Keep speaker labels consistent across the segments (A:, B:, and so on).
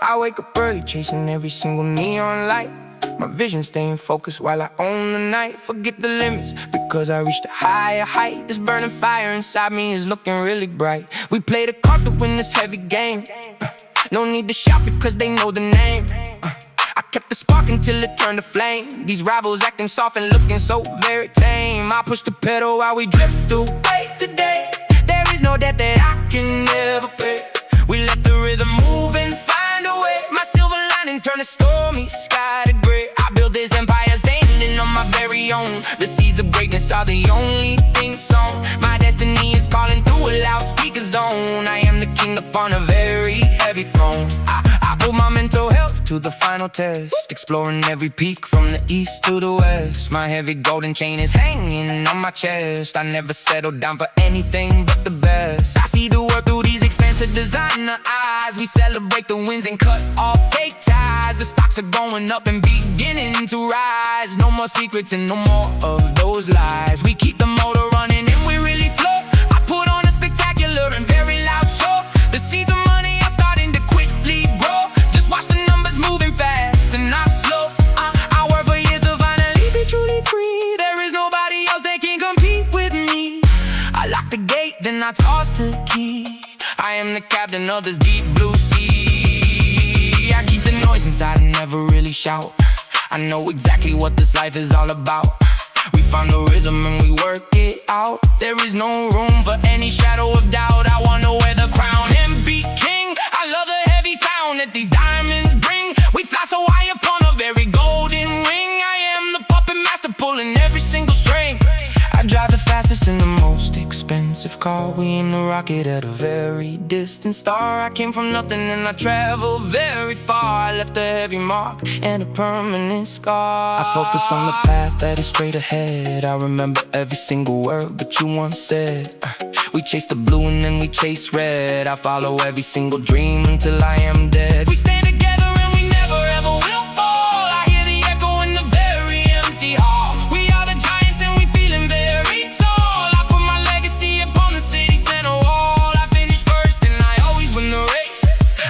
A: I wake up early, chasing every single neon light. My vision staying focused while I own the night. Forget the limits, because I reached a higher height. This burning fire inside me is looking really bright. We play the card to win this heavy game. No need to shout because they know the name. I kept the spark until it turned to flame. These rivals acting soft and looking so very tame. I push the pedal while we drift away today. There is no debt that I can never pay. We let the rhythm move and find a way. My silver lining turn a stormy sky to gray. I built this empire standing on my very own. The seeds of greatness are the only thing sown. My destiny is calling through a loudspeaker zone. I am the king upon a very heavy throne. I put my mental health to the final test, exploring every peak from the east to the west. My heavy golden chain is hanging on my chest. I never settled down for anything but the best. I see the world through these expensive designer eyes. We celebrate the wins and cut off fake ties. The stocks are going up and beginning to rise. No more secrets and no more of those lies. We keep the motor running and we really flow. I put on a spectacular and very loud show. The seeds of money are starting to quickly grow. Just watch the numbers moving fast and not slow. I work for years to finally be truly free. There is nobody else that can compete with me. I lock the gate, then I toss the key. I am the captain of this deep blue sea. I keep the noise inside and never really shout. I know exactly what this life is all about. We find the rhythm and we work it out. There is no room for any shadow of doubt. I wanna wear the crown and be king. I love the heavy sound that these diamonds bring. We fly so high upon a very golden wing. I am the puppet master pulling every single string. I drive the fastest and the most expensive car. We aim the rocket at a very distant star. I came from nothing and I traveled very far. I left a heavy mark and a permanent scar. I focus on the path that is straight ahead. I remember every single word that you once said. We chase the blue and then we chase red. I follow every single dream until I am dead. We stand together and we never ever will fall. I hear the echo in the very empty hall. We are the giants and we feeling very tall. I put my legacy upon the city center wall. I finish first and I always win the race.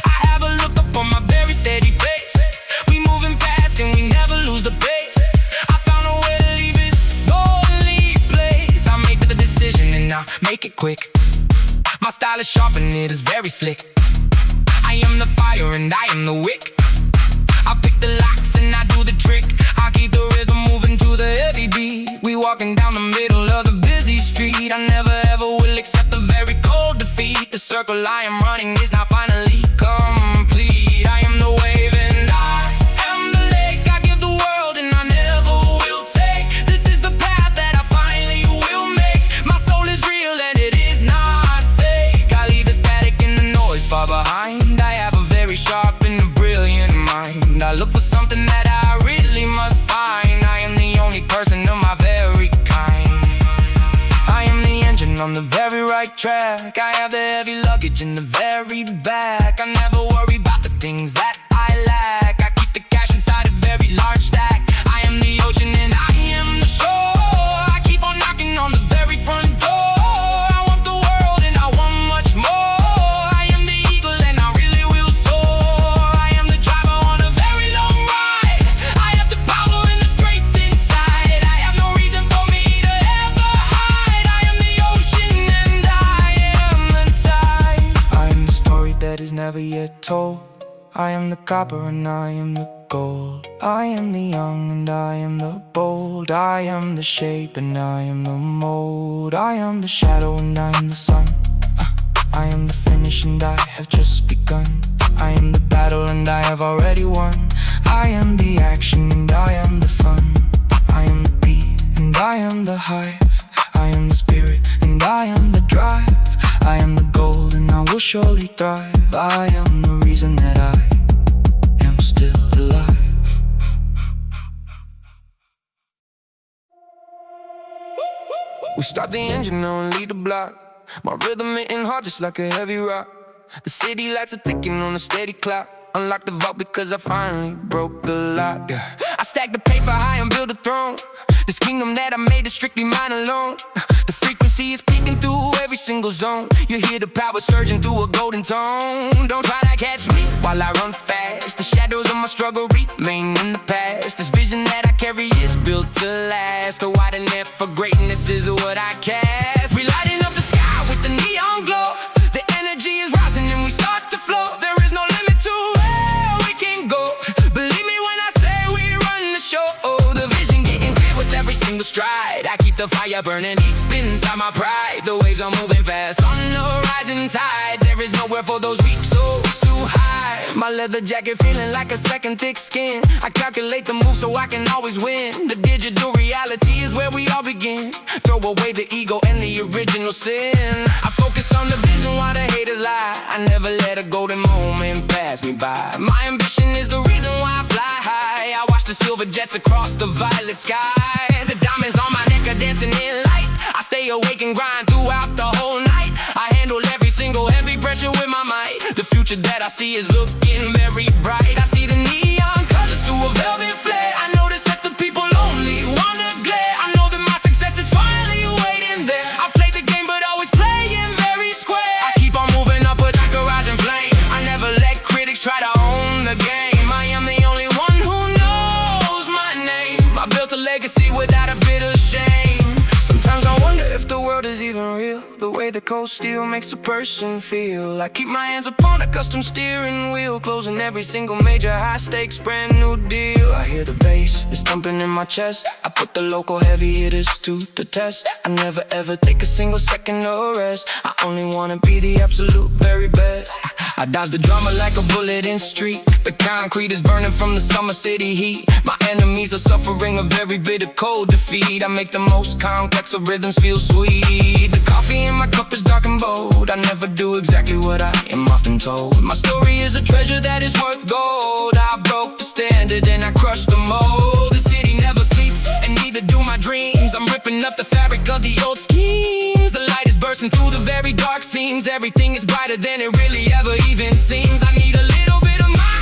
A: I have a look up on my very steady face. We moving fast and we never lose the pace. I found a way to leave this lonely place. I made the decision and I make it quick. My style is sharp and it is very slick. I am the fire and I am the wick. I pick the locks and I do the trick. I keep the rhythm moving to the heavy beat. We walking down the middle of the busy street. I never ever will accept the very cold defeat. The circle I am running is now finally complete. I am the wave and I am the lake. I give the world and I never will take. This is the path that I finally will make. My soul is real and it is not fake. I leave the static and the noise far behind. I have a very sharp and a brilliant mind. I look for something that I really must find. I am the only person of my very kind. I am the engine on the very right track. I have the heavy luggage in the very back. I never worry about the things that I lack. I keep the cash inside a very large stack. I am the ocean and I am the shore. I keep on knocking on the very front door. I want the world and I want much more. I am the eagle and I really will soar. I am the driver on a very long ride. I have the power and the strength inside. I have no reason for me to ever hide. I am the ocean and I am the tide. I am the story that is never yet told. I am the copper and I am the gold. I am the young and I am the bold. I am the shape and I am the mold. I am the shadow and I am the sun. I am the finish and I have just begun. I am the battle and I have already won. I am the action and I am the fun. I am the bee and I am the hive. I am the spirit and I am the drive. I am the gold and I will surely thrive. I am the reason that I am still alive. We start the engine now and lead the block. My rhythm hitting hard just like a heavy rock. The city lights are ticking on a steady clock. Unlock the vault because I finally broke the lock. I stack the paper high and build a throne. This kingdom that I made is strictly mine alone. The frequency is peeking through every single zone. You hear the power surging through a golden tone. Don't try to catch me, while I run fast. The shadows of my struggle remain in the past. This vision that I carry is built to last. A wide net for greatness is what I cast. We lighting up the sky with the neon glow. The energy is rising and we start to flow. There is no limit to where we can go. Believe me when I say we run the show. The vision getting clear with every single stride. I keep the fire burning deep inside my pride. The waves are moving fast on the rising tide. There is nowhere for those weak souls to hide. My leather jacket feeling like a second thick skin. I calculate the move so I can always win. The digital reality is where we all begin. Throw away the ego and the original sin. I focus on the vision while the haters lie. I never let a golden moment pass me by. My ambition is the reason why I fly high. I watch the silver jets across the violet sky. The diamonds on my neck are dancing in light. I stay awake and grind throughout the whole night. I handle every single heavy pressure with my might. The future that I see is looking very bright. I see the neon colors through a velvet flare. I notice that the people only wanna glare. I know that my success is finally waiting there. I play the game but always playing very square. I keep on moving up but like a rising flame. I never let critics try to own the game. I am the only one who knows my name. I built a legacy without a bit of shame. Sometimes I wonder if the world is even real. The way the cold steel makes a person feel. I keep my hands upon a custom steering wheel, closing every single major high stakes brand new deal. I hear the bass, it's thumping in my chest. I put the local heavy hitters to the test. I never ever take a single second to rest. I only wanna be the absolute very best. I dodge the drama like a bullet in street. The concrete is burning from the summer city heat. My enemies are suffering a very bitter cold defeat. I make the most complex of rhythms feel sweet. The coffee in my cup is dark and bold. I never do exactly what I am often told. My story is a treasure that is worth gold. I broke the standard and I crushed the mold. The city never sleeps and neither do my dreams. I'm ripping up the fabric of the old schemes. The light is bursting through the very dark seams. Everything is brighter than it really ever even seems. I need a little bit of my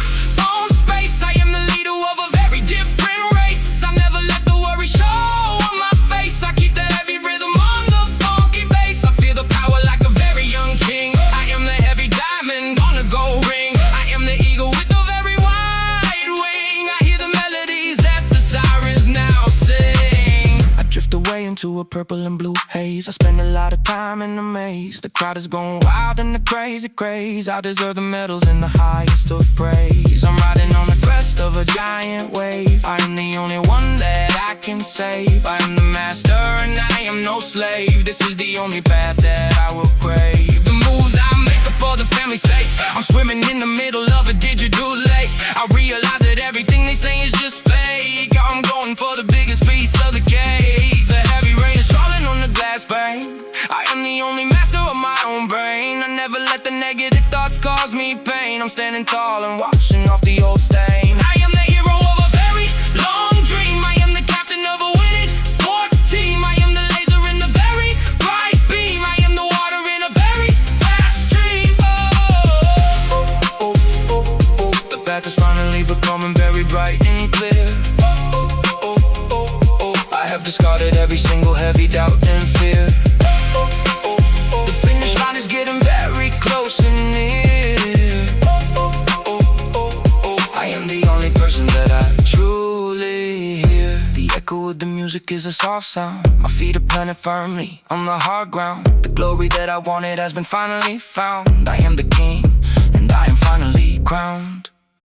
A: own space. I am the leader of a very different race. I never let the worry show on my face. I keep the heavy rhythm on the funky bass. I feel the power like a very young king. I am the heavy diamond on a gold ring. I am the eagle with the very wide wing. I hear the melodies that the sirens now sing. I drift away into a purple and blue haze. I spend a lot of time in the maze. The crowd is going wild and the crazy craze. I deserve the medals and the highest of praise. I'm riding on the crest of a giant wave. I am the only one that I can save. I am the master and I am no slave. This is the only path that I will crave. The moves I make are for the family's sake. I'm swimming in the middle of a digital lake. I realize that everything they say is just fake. I'm going for the biggest piece of the cake. The heavy rain is falling on the glass pane. I am the only master of my own brain. I never let the negative thoughts cause me pain. I'm standing tall and washing off the old stain. I am the hero of a very long dream. I am the captain of a winning sports team. I am the laser in the very bright beam. I am the water in a very fast stream. The path is finally becoming very bright and clear. I have discarded every single heavy doubt and fear. The finish line is getting very close and near. I am the only person that I truly hear. The echo of the music is a soft sound. My feet are planted firmly on the hard ground. The glory that I wanted has been finally found. I am the king and I am finally crowned.